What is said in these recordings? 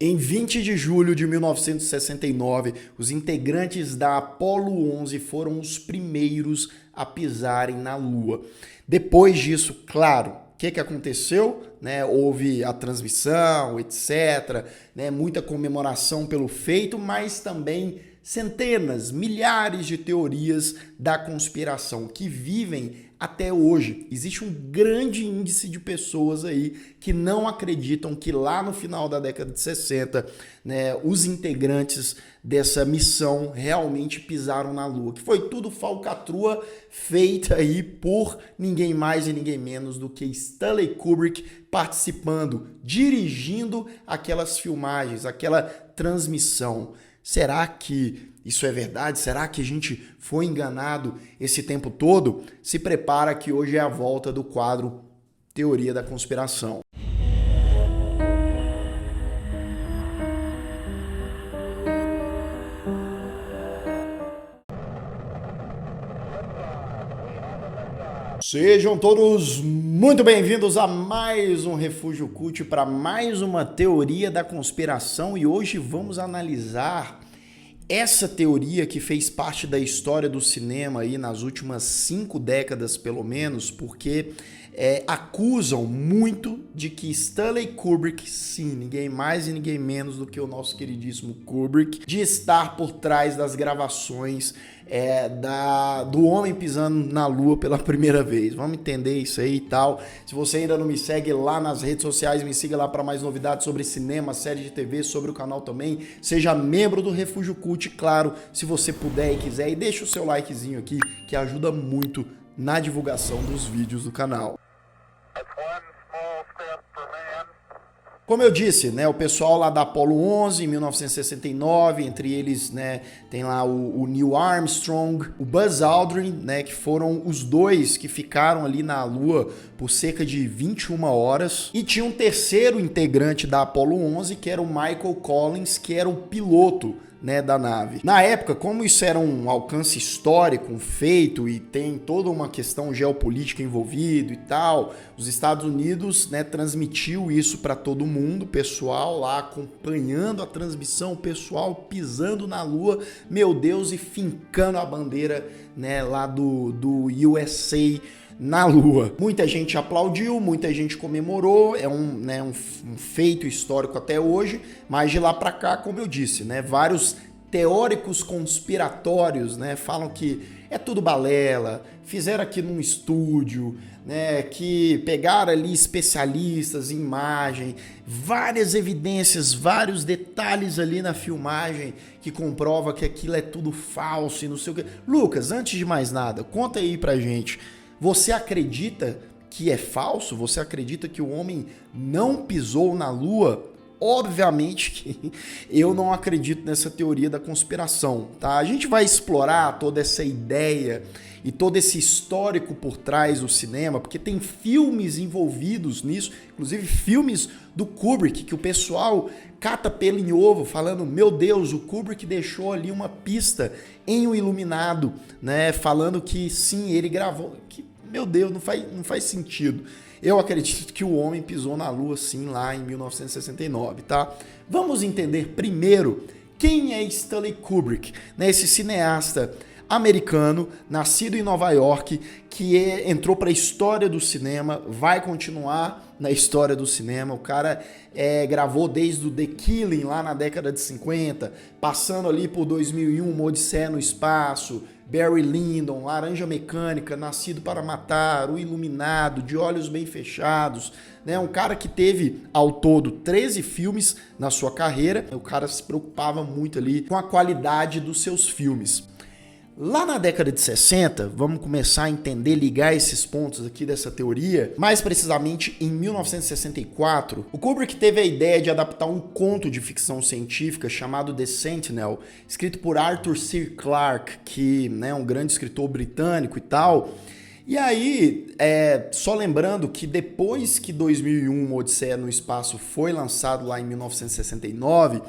Em 20 de julho de 1969, os integrantes da Apollo 11 foram os primeiros a pisarem na Lua. Depois disso, claro, o que aconteceu? Houve a transmissão, etc., muita comemoração pelo feito, mas também centenas, milhares de teorias da conspiração que vivem até hoje. Existe um grande índice de pessoas aí que não acreditam que lá no final da década de 60, os integrantes dessa missão realmente pisaram na Lua, que foi tudo falcatrua feita aí por ninguém mais e ninguém menos do que Stanley Kubrick, participando, dirigindo aquelas filmagens, aquela transmissão. Será que isso é verdade? Será que a gente foi enganado esse tempo todo? Se prepara que hoje é a volta do quadro Teoria da Conspiração. Sejam todos muito bem-vindos a mais um Refúgio Cult, para mais uma Teoria da Conspiração, e hoje vamos analisar essa teoria que fez parte da história do cinema aí nas últimas 5 décadas, pelo menos, porque acusam muito de que Stanley Kubrick, sim, ninguém mais e ninguém menos do que o nosso queridíssimo Kubrick, de estar por trás das gravações do homem pisando na Lua pela primeira vez. Vamos entender isso aí e tal. Se você ainda não me segue lá nas redes sociais, me siga lá para mais novidades sobre cinema, série de TV, sobre o canal também. Seja membro do Refúgio Cult, claro, se você puder e quiser. E deixa o seu likezinho aqui, que ajuda muito na divulgação dos vídeos do canal. Como eu disse, o pessoal lá da Apollo 11, em 1969, entre eles, tem lá o Neil Armstrong, o Buzz Aldrin, que foram os dois que ficaram ali na Lua por cerca de 21 horas. E tinha um terceiro integrante da Apollo 11, que era o Michael Collins, que era o piloto da nave. Na época, como isso era um alcance histórico, um feito, e tem toda uma questão geopolítica envolvida e tal, os Estados Unidos transmitiu isso para todo mundo, pessoal lá acompanhando a transmissão, pessoal pisando na Lua, meu Deus, e fincando a bandeira lá do USA na Lua. Muita gente aplaudiu, muita gente comemorou, é um feito histórico até hoje, mas de lá para cá, como eu disse, vários teóricos conspiratórios falam que é tudo balela, fizeram aqui num estúdio, que pegaram ali especialistas em imagem, várias evidências, vários detalhes ali na filmagem que comprova que aquilo é tudo falso e não sei o que. Lucas, antes de mais nada, conta aí pra gente. Você acredita que é falso? Você acredita que o homem não pisou na Lua? Obviamente que eu não acredito nessa teoria da conspiração, tá? A gente vai explorar toda essa ideia e todo esse histórico por trás do cinema, porque tem filmes envolvidos nisso, inclusive filmes do Kubrick, que o pessoal cata pelo em ovo, falando, meu Deus, o Kubrick deixou ali uma pista em O Iluminado, falando que sim, ele gravou, que, meu Deus, não faz sentido. Eu acredito que o homem pisou na Lua, sim, lá em 1969, tá? Vamos entender primeiro quem é Stanley Kubrick, esse cineasta americano, nascido em Nova York, que entrou para a história do cinema, vai continuar na história do cinema. O cara gravou desde o The Killing, lá na década de 50, passando ali por 2001, Uma Odisseia no Espaço, Barry Lyndon, Laranja Mecânica, Nascido para Matar, O Iluminado, De Olhos Bem Fechados, um cara que teve ao todo 13 filmes na sua carreira. O cara se preocupava muito ali com a qualidade dos seus filmes. Lá na década de 60, vamos começar a entender, ligar esses pontos aqui dessa teoria, mais precisamente em 1964, o Kubrick teve a ideia de adaptar um conto de ficção científica chamado The Sentinel, escrito por Arthur C. Clarke, que é um grande escritor britânico e tal. E aí, só lembrando que depois que 2001, Uma Odisseia no Espaço foi lançado lá em 1969,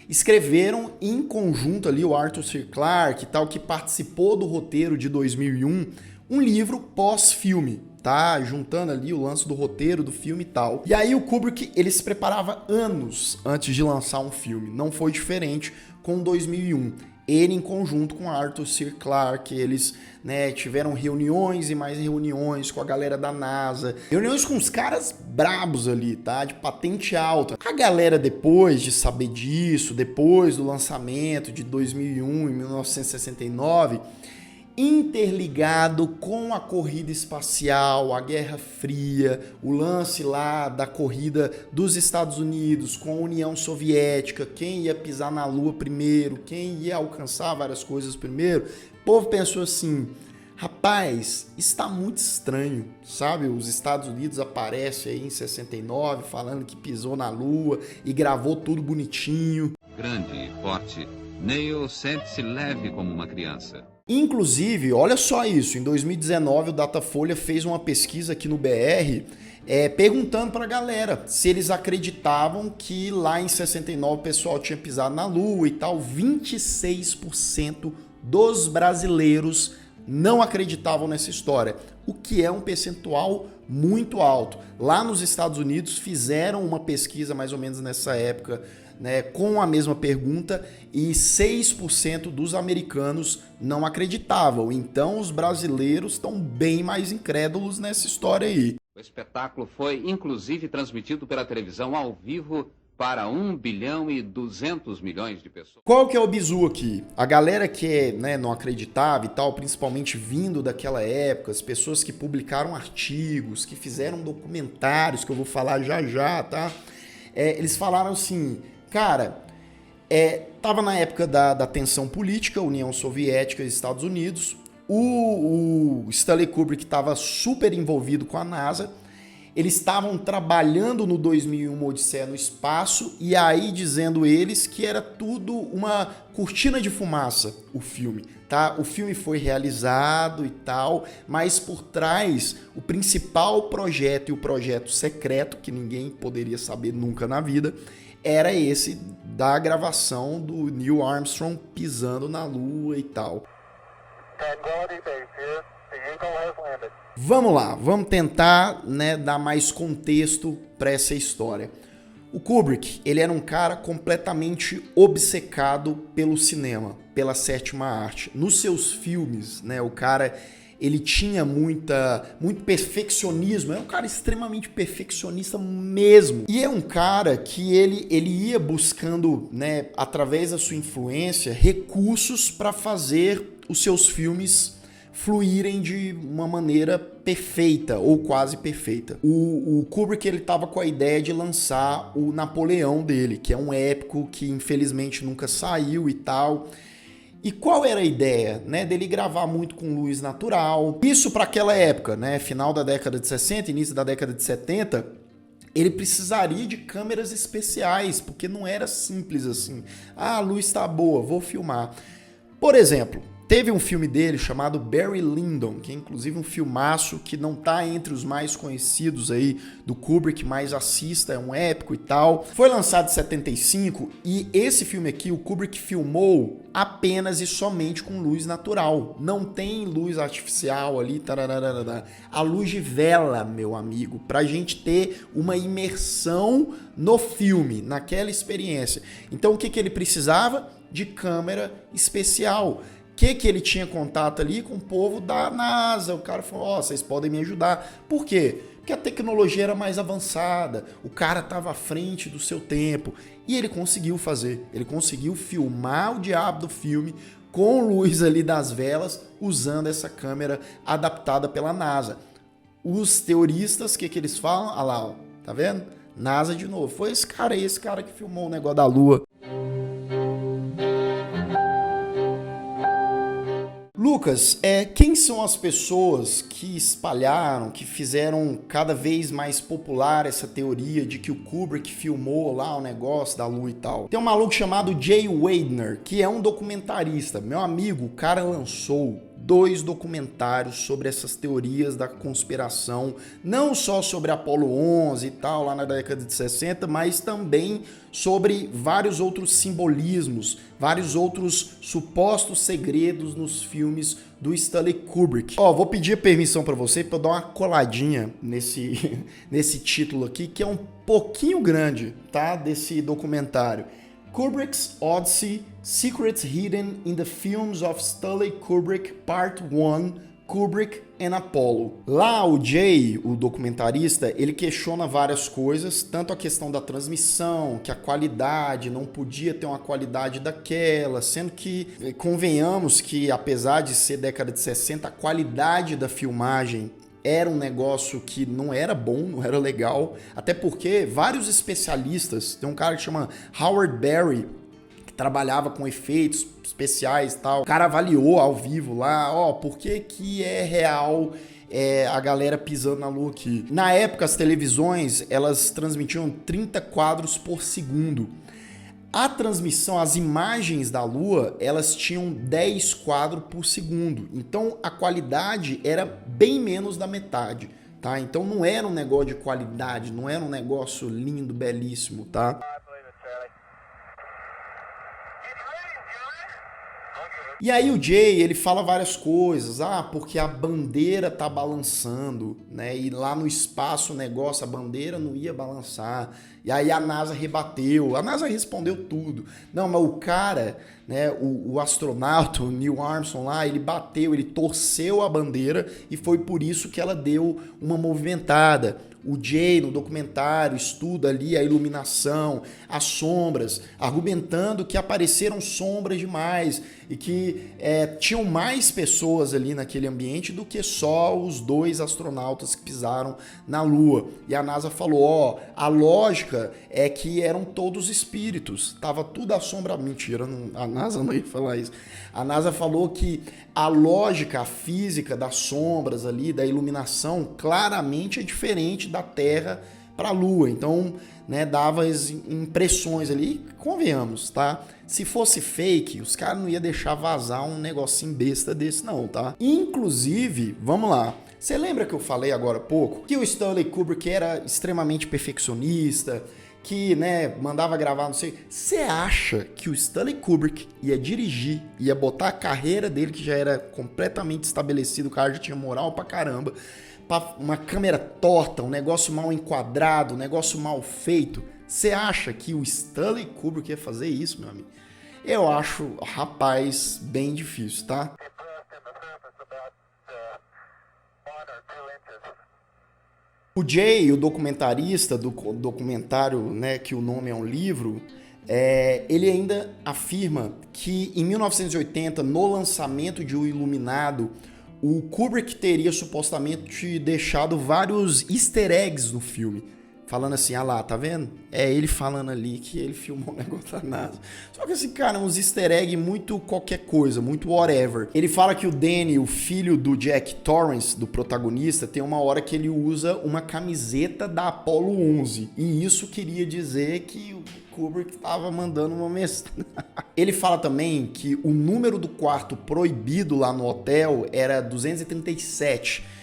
escreveram em conjunto ali o Arthur C. Clarke e tal, que participou do roteiro de 2001, um livro pós-filme, tá? Juntando ali o lance do roteiro do filme e tal. E aí o Kubrick, ele se preparava anos antes de lançar um filme. Não foi diferente com 2001. Ele, em conjunto com Arthur C. Clarke, eles, né, tiveram reuniões e mais reuniões com a galera da NASA. Reuniões com os caras brabos ali, tá? De patente alta. A galera, depois de saber disso, depois do lançamento de 2001 e 1969... interligado com a corrida espacial, a Guerra Fria, o lance lá da corrida dos Estados Unidos com a União Soviética, quem ia pisar na Lua primeiro, quem ia alcançar várias coisas primeiro, o povo pensou assim, rapaz, está muito estranho, sabe? Os Estados Unidos aparecem aí em 69 falando que pisou na Lua e gravou tudo bonitinho. Grande e forte, Neil sente-se leve como uma criança. Inclusive, olha só isso, em 2019 o Datafolha fez uma pesquisa aqui no BR perguntando pra galera se eles acreditavam que lá em 69 o pessoal tinha pisado na Lua e tal. 26% dos brasileiros não acreditavam nessa história, o que é um percentual muito alto. Lá nos Estados Unidos fizeram uma pesquisa mais ou menos nessa época, né, com a mesma pergunta, e 6% dos americanos não acreditavam. Então os brasileiros estão bem mais incrédulos nessa história aí. O espetáculo foi inclusive transmitido pela televisão ao vivo para 1 bilhão e 200 milhões de pessoas. Qual que é o bizu aqui? A galera que, né, não acreditava e tal, principalmente vindo daquela época, as pessoas que publicaram artigos, que fizeram documentários, que eu vou falar já já, tá? Eles falaram assim, cara, tava na época da tensão política, União Soviética e Estados Unidos, o Stanley Kubrick estava super envolvido com a NASA, eles estavam trabalhando no 2001 Odisseia no Espaço, e aí dizendo eles que era tudo uma cortina de fumaça, o filme, tá? O filme foi realizado e tal, mas por trás, o principal projeto e o projeto secreto, que ninguém poderia saber nunca na vida, era esse da gravação do Neil Armstrong pisando na Lua e tal. Vamos lá, vamos tentar, né, dar mais contexto para essa história. O Kubrick, ele era um cara completamente obcecado pelo cinema, pela sétima arte. Nos seus filmes, né, o cara, ele tinha muito perfeccionismo, é um cara extremamente perfeccionista mesmo. E é um cara que ele ia buscando, né, através da sua influência, recursos para fazer os seus filmes fluírem de uma maneira perfeita ou quase perfeita. O Kubrick, ele tava com a ideia de lançar o Napoleão dele, que é um épico que infelizmente nunca saiu e tal. E qual era a ideia, né, dele gravar muito com luz natural? Isso para aquela época, né, final da década de 60, início da década de 70, ele precisaria de câmeras especiais, porque não era simples assim. Ah, a luz tá boa, vou filmar. Por exemplo, teve um filme dele chamado Barry Lyndon, que é inclusive um filmaço que não tá entre os mais conhecidos aí do Kubrick, mas assista, é um épico e tal. Foi lançado em 75 e esse filme aqui o Kubrick filmou apenas e somente com luz natural. Não tem luz artificial ali, tararara. A luz de vela, meu amigo, pra gente ter uma imersão no filme, naquela experiência. Então o que ele precisava? De câmera especial. Que ele tinha contato ali com o povo da NASA. O cara falou, ó, vocês podem me ajudar. Por quê? Porque a tecnologia era mais avançada, o cara estava à frente do seu tempo. E ele conseguiu fazer, ele conseguiu filmar o diabo do filme com luz ali das velas, usando essa câmera adaptada pela NASA. Os teoristas, o que eles falam? Ah lá, ó, tá vendo? NASA de novo. Foi esse cara que filmou o negócio da Lua. Lucas, quem são as pessoas que espalharam, que fizeram cada vez mais popular essa teoria de que o Kubrick filmou lá o negócio da Lua e tal? Tem um maluco chamado Jay Weidner, que é um documentarista. Meu amigo, o cara lançou 2 documentários sobre essas teorias da conspiração, não só sobre Apollo 11 e tal, lá na década de 60, mas também sobre vários outros simbolismos, vários outros supostos segredos nos filmes do Stanley Kubrick. Ó, vou pedir permissão para você para dar uma coladinha nesse título aqui, que é um pouquinho grande, tá? Desse documentário. Kubrick's Odyssey, Secrets Hidden in the Films of Stanley Kubrick, Part 1, Kubrick and Apollo. Lá o Jay, o documentarista, ele questiona várias coisas, tanto a questão da transmissão, que a qualidade não podia ter uma qualidade daquela, sendo que, convenhamos que apesar de ser década de 60, a qualidade da filmagem era um negócio que não era bom, não era legal, até porque vários especialistas, tem um cara que chama Howard Berry, que trabalhava com efeitos especiais e tal, o cara avaliou ao vivo lá, ó, por que é real a galera pisando na lua aqui. Na época, as televisões, elas transmitiam 30 quadros por segundo. A transmissão, as imagens da Lua, elas tinham 10 quadros por segundo. Então, a qualidade era bem menos da metade, tá? Então, não era um negócio de qualidade, não era um negócio lindo, belíssimo, tá? E aí o Jay, ele fala várias coisas, porque a bandeira tá balançando, né? E lá no espaço o negócio, a bandeira não ia balançar. E aí a NASA rebateu, a NASA respondeu tudo. Não, mas o cara, né, o astronauta, o Neil Armstrong lá, ele bateu, ele torceu a bandeira e foi por isso que ela deu uma movimentada. O Jay, no documentário, estuda ali a iluminação, as sombras, argumentando que apareceram sombras demais e que tinham mais pessoas ali naquele ambiente do que só os 2 astronautas que pisaram na Lua. E a NASA falou, a lógica é que eram todos espíritos, tava tudo à sombra. Mentira, a NASA não ia falar isso. A NASA falou que a lógica, a física das sombras ali, da iluminação, claramente é diferente da Terra para a Lua. Então, né, dava as impressões ali, convenhamos, tá? Se fosse fake, os caras não iam deixar vazar um negocinho besta desse não, tá? Inclusive, vamos lá, você lembra que eu falei agora há pouco que o Stanley Kubrick era extremamente perfeccionista, que, né, mandava gravar, não sei. Você acha que o Stanley Kubrick ia dirigir, ia botar a carreira dele, que já era completamente estabelecido, o cara já tinha moral pra caramba, pra uma câmera torta, um negócio mal enquadrado, um negócio mal feito? Você acha que o Stanley Kubrick ia fazer isso, meu amigo? Eu acho, rapaz, bem difícil, tá? O Jay, o documentarista do documentário, né, que o nome é um livro, ele ainda afirma que em 1980, no lançamento de O Iluminado, o Kubrick teria supostamente deixado vários easter eggs no filme. Falando assim, lá, tá vendo? É ele falando ali que ele filmou um negócio da NASA. Só que assim, cara, uns easter eggs muito qualquer coisa, muito whatever. Ele fala que o Danny, o filho do Jack Torrance, do protagonista, tem uma hora que ele usa uma camiseta da Apollo 11. E isso queria dizer que o Kubrick tava mandando uma mensagem. Ele fala também que o número do quarto proibido lá no hotel era 237.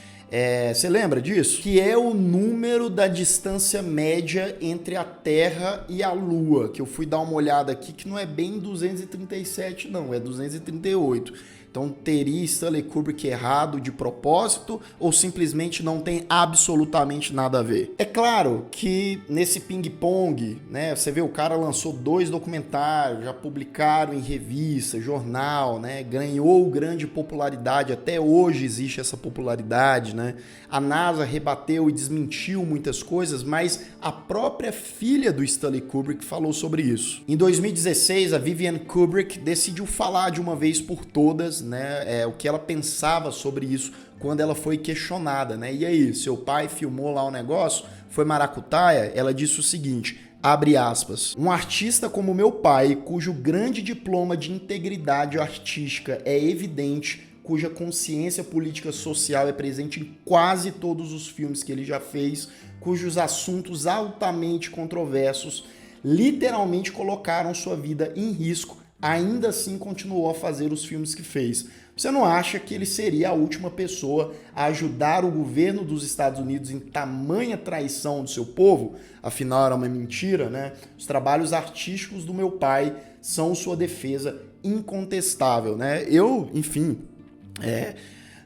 Você lembra disso? Que é o número da distância média entre a Terra e a Lua, que eu fui dar uma olhada aqui, que não é bem 237 não, é 238. Então teria Stanley Kubrick errado de propósito ou simplesmente não tem absolutamente nada a ver? É claro que nesse ping-pong, né, você vê o cara lançou 2 documentários, já publicaram em revista, jornal, né, ganhou grande popularidade, até hoje existe essa popularidade, né? A NASA rebateu e desmentiu muitas coisas, mas a própria filha do Stanley Kubrick falou sobre isso. Em 2016, a Vivian Kubrick decidiu falar de uma vez por todas, né, o que ela pensava sobre isso quando ela foi questionada, né? E aí, seu pai filmou lá o negócio, foi maracutaia? Ela disse o seguinte, abre aspas, um artista como meu pai, cujo grande diploma de integridade artística é evidente, cuja consciência política social é presente em quase todos os filmes que ele já fez, cujos assuntos altamente controversos literalmente colocaram sua vida em risco, ainda assim continuou a fazer os filmes que fez. Você não acha que ele seria a última pessoa a ajudar o governo dos Estados Unidos em tamanha traição do seu povo? Afinal, era uma mentira, né? Os trabalhos artísticos do meu pai são sua defesa incontestável, né? Eu, enfim,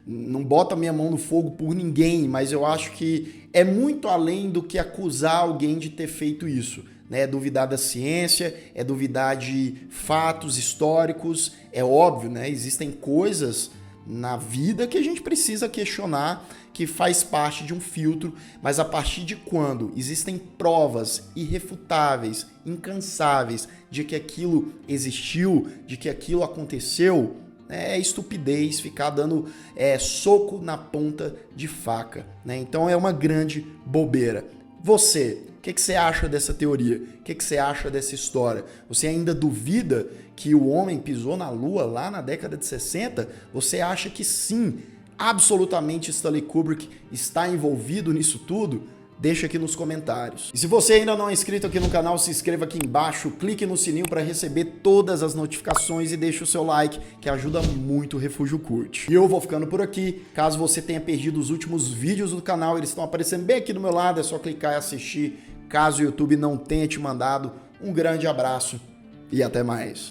não boto a minha mão no fogo por ninguém, mas eu acho que é muito além do que acusar alguém de ter feito isso. É duvidar da ciência, é duvidar de fatos históricos, é óbvio, né? Existem coisas na vida que a gente precisa questionar, que faz parte de um filtro, mas a partir de quando existem provas irrefutáveis, incansáveis, de que aquilo existiu, de que aquilo aconteceu, é estupidez ficar dando soco na ponta de faca, né? Então é uma grande bobeira. Você, o que você acha dessa teoria? O que você acha dessa história? Você ainda duvida que o homem pisou na Lua lá na década de 60? Você acha que sim, absolutamente Stanley Kubrick está envolvido nisso tudo? Deixa aqui nos comentários. E se você ainda não é inscrito aqui no canal, se inscreva aqui embaixo, clique no sininho para receber todas as notificações e deixe o seu like, que ajuda muito o Refúgio Curte. E eu vou ficando por aqui. Caso você tenha perdido os últimos vídeos do canal, eles estão aparecendo bem aqui do meu lado, é só clicar e assistir. Caso o YouTube não tenha te mandado, um grande abraço e até mais.